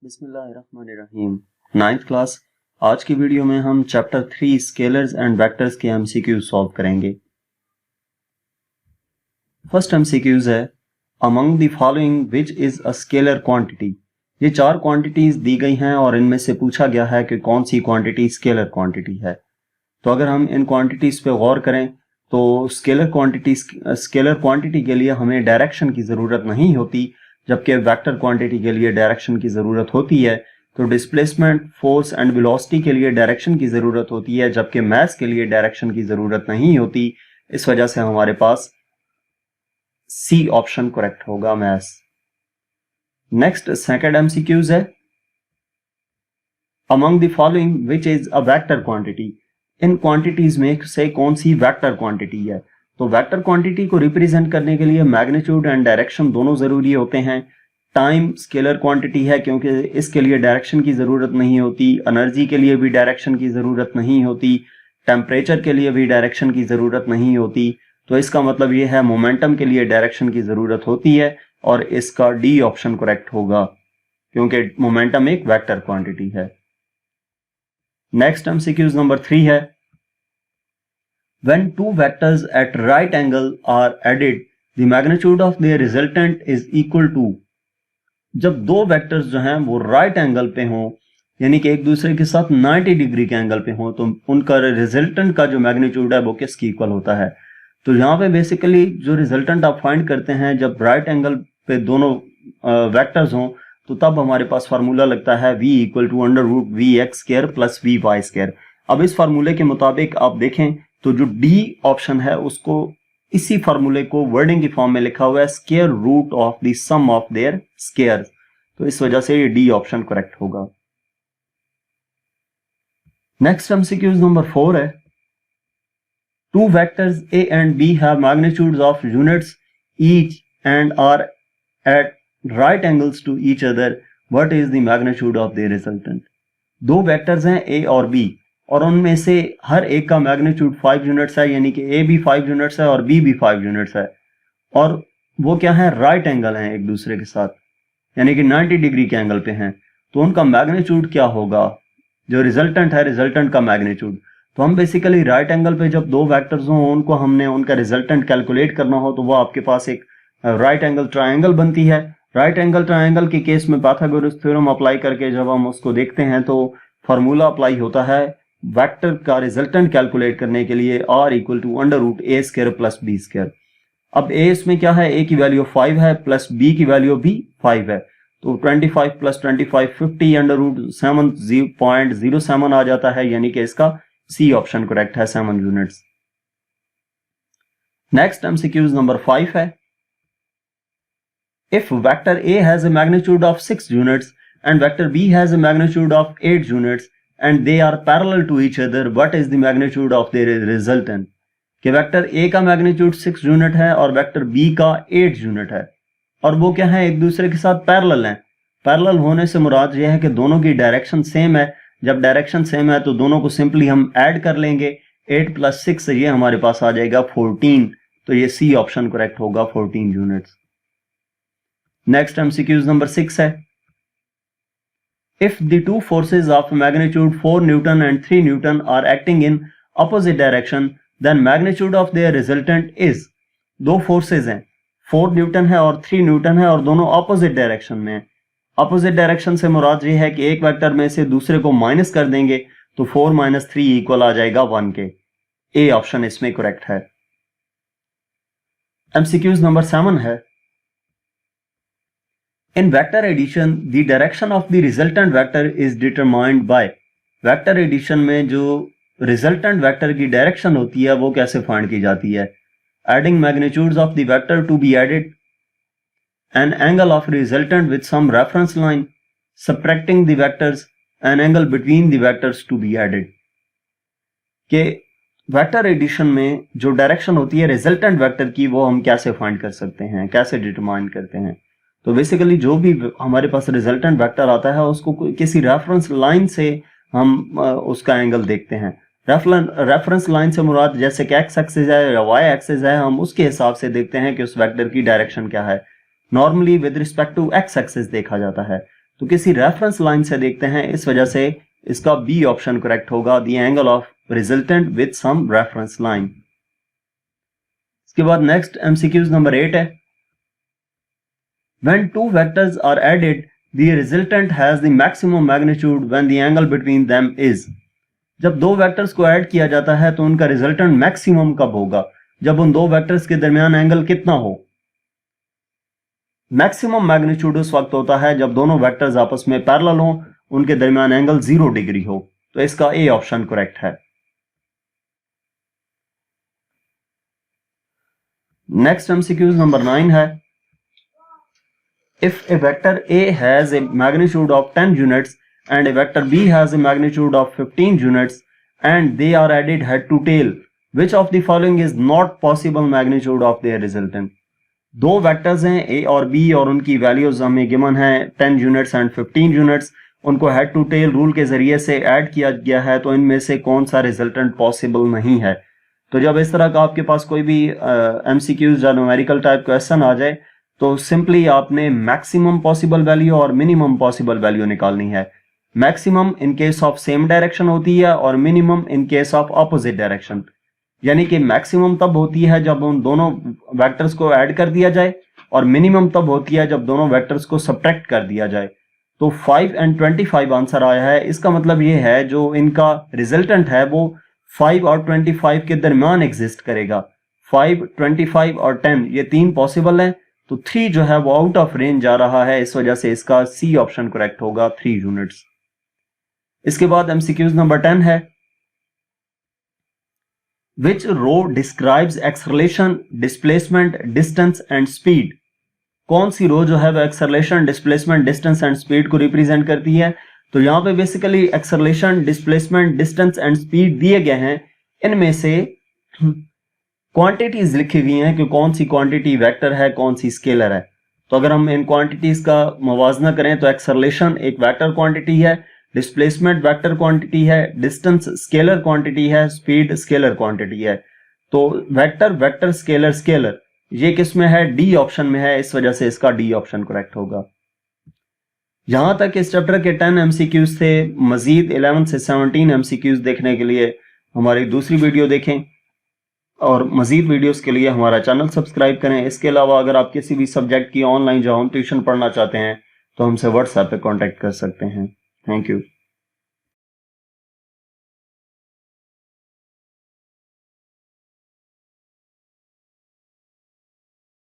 बिस्मिल्लाहिर्रहमानिर्रहीम। Ninth class. आज की वीडियो में हम चैप्टर 3 स्केलर्स एंड वेक्टर्स के एमसीक्यू सॉल्व करेंगे। फर्स्ट एमसीक्यूज है, among the following which is a scalar quantity. ये चार क्वांटिटीज दी गई हैं और इनमें से पूछा गया है कि कौन सी क्वांटिटी स्केलर क्वांटिटी है। तो अगर हम इन क्वांटिटीज पे गौर करें तो स्केलर क्वांटिटी के लिए हमें डायरेक्शन की जरूरत नहीं होती, जबकि वेक्टर क्वांटिटी के लिए डायरेक्शन की जरूरत होती है। तो डिस्प्लेसमेंट, फोर्स एंड वेलोसिटी के लिए डायरेक्शन की जरूरत होती है, जबकि मास के लिए डायरेक्शन की जरूरत नहीं होती। इस वजह से हमारे पास सी ऑप्शन करेक्ट होगा, मास। नेक्स्ट सेकंड एमसीक्यूज है, among the following which is a vector quantity. In quantities में से कौन सी वेक्टर क्वांटिटी है। तो वेक्टर क्वांटिटी को रिप्रेजेंट करने के लिए मैग्नीट्यूड एंड डायरेक्शन दोनों जरूरी होते हैं। टाइम स्केलर क्वांटिटी है क्योंकि इसके लिए डायरेक्शन की जरूरत नहीं होती। एनर्जी के लिए भी डायरेक्शन की जरूरत नहीं होती। टेम्परेचर के लिए भी डायरेक्शन की जरूरत नहीं होती। तो इसका मतलब यह है मोमेंटम के लिए डायरेक्शन की जरूरत होती है और इसका डी ऑप्शन करेक्ट होगा क्योंकि मोमेंटम एक वेक्टर क्वांटिटी है। नेक्स्ट एमसीक्यूज नंबर 3 है, when two vectors at right angle are added, the magnitude of their resultant is equal to। जब दो वेक्टर्स जो हैं वो राइट एंगल पे हों, यानी कि एक दूसरे के साथ 90 डिग्री के एंगल पे हों, तो उनका रिजल्टेंट का जो मैग्नीट्यूड है वो किसकी इक्वल होता है। तो यहाँ पे बेसिकली जो रिजल्टेंट आप फाइंड करते हैं, जब राइट एंगल पे दोनों वेक्टर्स हों तो तब हमारे पास फार्मूला लगता है v equal to under root V X square plus V Y square. अब इस फार्मूले के मुताबिक आप देखें तो जो डी ऑप्शन है उसको इसी फार्मूले को वर्डिंग की फॉर्म में लिखा हुआ है square root of the sum of their squares. तो इस वजह से ये डी ऑप्शन करेक्ट होगा। नेक्स्ट एमसीक्यूज नंबर 4 है, two vectors A and B have magnitudes of units each and are at right angles to each other, what is the magnitude of their resultant. दो vectors हैं A और B और उनमें से हर एक का magnitude 5 units है, यानी कि ए भी 5 यूनिट्स है और बी भी 5 यूनिट्स है, और वो क्या है, राइट एंगल हैं एक दूसरे के साथ, यानी कि 90 डिग्री के एंगल पे हैं। तो उनका मैग्नीट्यूड क्या होगा, जो रिजल्टेंट है, रिजल्टेंट का मैग्नीट्यूड। तो हम बेसिकली राइट एंगल पे जब दो वेक्टर्स हों उनको हमने उनका रिजल्टेंट कैलकुलेट करना हो तो वो आपके पास एक राइट एंगल ट्राइंगल बनती है। राइट एंगल ट्राइंगल के केस में पाइथागोरस थ्योरम अप्लाई करके जब हम उसको देखते हैं तो फार्मूला अप्लाई होता है वेक्टर का रिजल्टेंट कैलकुलेट करने के लिए r equal to under root A square plus B square. अब a इसमें क्या है, a की वैल्यू 5 है प्लस b की वैल्यू भी 5 है, तो 25 प्लस 25 50 अंडर रूट 7.07 आ जाता है, यानी कि इसका c ऑप्शन करेक्ट है, 7 यूनिट्स। नेक्स्ट एमसीक्यूज नंबर 5 है, if vector a has a magnitude of 6 units and vector b has a magnitude of 8 units and they are parallel to each other, what is the magnitude of their resultant। कि vector a का magnitude 6 unit है और vector b का 8 unit है और वो क्या है, एक दूसरे के साथ पैरेलल हैं। पैरेलल होने से मुराद यह है कि दोनों की डायरेक्शन सेम है। जब डायरेक्शन सेम है तो दोनों को सिंपली हम ऐड कर लेंगे, 8 प्लस 6 ये हमारे पास आ जाएगा 14। तो ये सी ऑप्शन करेक्ट होगा, 14 यूनिट्स। नेक्स्ट एमसीक्यूज नंबर 6 है, if the two forces of magnitude 4 Newton and 3 Newton are acting in opposite direction, then magnitude of their resultant is। दो फोर्सेज हैं, 4 न्यूटन है और 3 न्यूटन है और दोनों ऑपोजिट डायरेक्शन में। ऑपोजिट डायरेक्शन से मुराद ये है कि एक वेक्टर में से दूसरे को माइनस कर देंगे तो 4 माइनस 3 इक्वल आ जाएगा 1 के। ए ऑप्शन इसमें करेक्ट है। एमसीक्यूज नंबर 7 है, in vector addition the direction of the resultant vector is determined by। vector addition में जो resultant vector की direction होती है वो कैसे find की जाती है, adding magnitudes of the vector to be added, an angle of resultant with some reference line, subtracting the vectors, an angle between the vectors to be added। के vector addition में जो direction होती है resultant vector की वो हम कैसे find कर सकते हैं, कैसे determine करते हैं। तो बेसिकली जो भी हमारे पास रिजल्टेंट वेक्टर आता है उसको किसी रेफरेंस लाइन से हम उसका एंगल देखते हैं। रेफरेंस लाइन से मुराद जैसे कि एक्स एक्सिस है या वाई एक्सिस है, हम उसके हिसाब से देखते हैं कि उस वेक्टर की डायरेक्शन क्या है। Normally with respect to X axis देखा जाता है। तो किसी रेफरेंस लाइन से देखते हैं, इस वजह से इसका बी ऑप्शन करेक्ट होगा, the angle of resultant with some reference line. इसके बाद नेक्स्ट एमसीक्यूज नंबर 8 है, when two vectors are added the resultant has the maximum magnitude when the angle between them is. जब दो vectors को add किया जाता है तो उनका रिजल्टेंट मैक्सिमम कब होगा? जब उन दो वेक्टर्स के दरमियान एंगल कितना हो? मैक्सिमम मैग्नीट्यूड उस वक्त होता है जब दोनों वेक्टर्स आपस में पैरेलल हों, उनके दरमियान एंगल 0 डिग्री हो। तो इसका ए ऑप्शन करेक्ट है। नेक्स्ट एमसीक्यूज नंबर 9 है, if a vector A has a magnitude of 10 units and a vector B has a magnitude of 15 units and they are added head to tail, which of the following is not possible magnitude of their resultant? दो vectors हैं A और B और उनकी values हमें given है 10 units and 15 units, उनको head to tell rule के जरिए से ऐड किया गया है, तो इनमें से कौन सा रिजल्टेंट पॉसिबल नहीं है? तो जब इस तरह का आपके पास कोई भी एमसीक्यूज या न्यूमेरिकल टाइप क्वेश्चन आ जाए तो सिंपली आपने मैक्सिमम पॉसिबल वैल्यू और मिनिमम पॉसिबल वैल्यू निकालनी है। Maximum in case of same direction होती है और minimum in case of opposite direction, यानी कि मैक्सिमम तब होती है जब उन दोनों वेक्टर्स को ऐड कर दिया जाए और मिनिमम तब होती है जब दोनों वेक्टर्स को सब्ट्रैक्ट कर दिया जाए। तो 5 and 25 आंसर आया है। इसका मतलब ये है जो इनका रिजल्टेंट है वो 5 और 25 के दरमियान एग्जिस्ट करेगा। 5, 25 और 10 ये तीन पॉसिबल है, तो 3 जो है वो आउट ऑफ रेंज जा रहा है, इस वजह से इसका सी ऑप्शन करेक्ट होगा, 3 यूनिट्स। इसके बाद एमसीक्यूज नंबर 10 है, which row describes acceleration, displacement, distance and speed? कौन सी रो जो है वो acceleration, displacement, distance and speed को रिप्रेजेंट करती है? तो यहाँ पे basically acceleration, displacement, distance and speed दिए गए हैं, इनमें से क्वांटिटीज लिखी गई हैं कि कौन सी क्वांटिटी वेक्टर है, कौन सी स्केलर है। तो अगर हम इन क्वांटिटीज का मुवाजना करें तो एक्सेलरेशन एक वेक्टर क्वांटिटी है, डिस्प्लेसमेंट वेक्टर क्वांटिटी है, डिस्टेंस स्केलर क्वांटिटी है, स्पीड स्केलर क्वांटिटी है। तो वेक्टर, वेक्टर, स्केलर, स्केलर ये किस में है? डी ऑप्शन में है, इस वजह से इसका डी ऑप्शन करेक्ट होगा। यहां तक इस चैप्टर के 10 एमसीक्यूज थे। मजीद 11 से 17 एमसीक्यूज देखने के लिए हमारी दूसरी वीडियो देखें और मजीद वीडियोस के लिए हमारा चैनल सब्सक्राइब करें। इसके अलावा अगर आप किसी भी सब्जेक्ट की ऑनलाइन जो हम ट्यूशन पढ़ना चाहते हैं तो हमसे व्हाट्सएप पे कांटेक्ट कर सकते हैं। Thank you.